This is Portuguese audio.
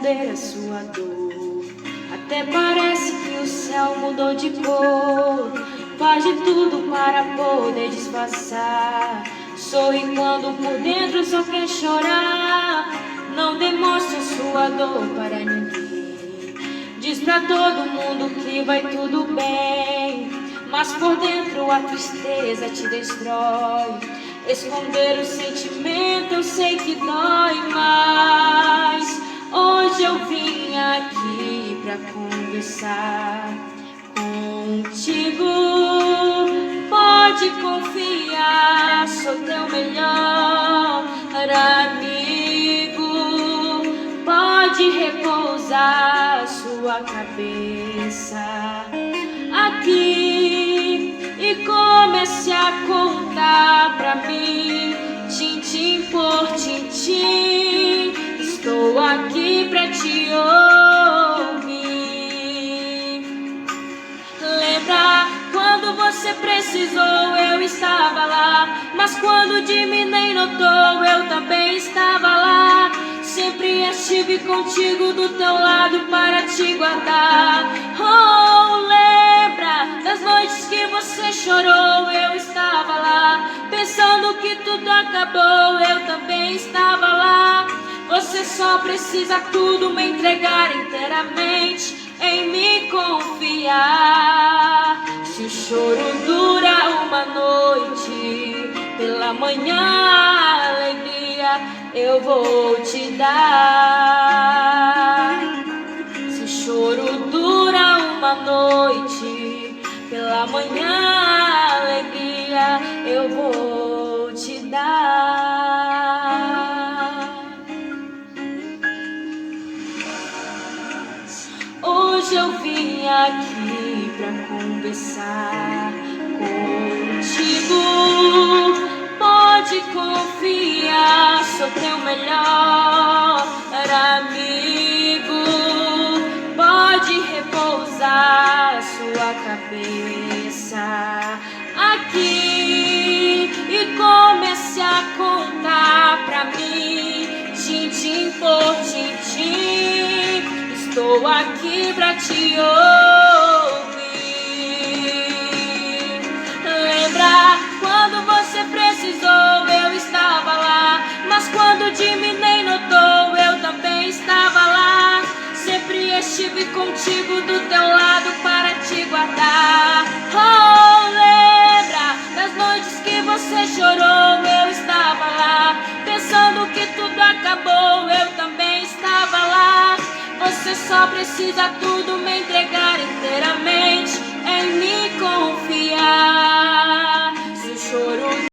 esconder a sua dor. Até parece que o céu mudou de cor. Faz de tudo para poder disfarçar. Sorri quando por dentro só quer chorar. Não demonstra sua dor para ninguém. Diz pra todo mundo que vai tudo bem, mas por dentro a tristeza te destrói. Esconder o sentimento eu sei que dói, mas hoje eu vim aqui pra conversar contigo. Pode confiar, sou teu melhor amigo. Pode repousar sua cabeça aqui e comece a contar pra mim, tintim por tintim. Estou aqui pra te ouvir. Lembra quando você precisou, eu estava lá. Mas quando de mim nem notou, eu também estava lá. Sempre estive contigo do teu lado para te guardar. Oh, lembra das noites que você chorou, eu estava lá. Pensando que tudo acabou, eu também estava lá. Você só precisa tudo me entregar inteiramente, em me confiar. Se o choro dura uma noite, pela manhã a alegria eu vou te dar. Se o choro dura uma noite, pela manhã a alegria eu vou te dar. Hoje eu vim aqui pra conversar contigo. Pode confiar, sou teu melhor amigo. Pode repousar sua cabeça aqui e comece a contar pra mim, tintim por tintim. Estou aqui pra te ouvir. Lembra quando você precisou, eu estava lá. Mas quando de mim nem notou, eu também estava lá. Sempre estive contigo do teu lado para te guardar. Oh, lembra das noites que você chorou, eu estava lá. Pensando que tudo acabou, eu também estava lá. Você só precisa tudo me entregar inteiramente.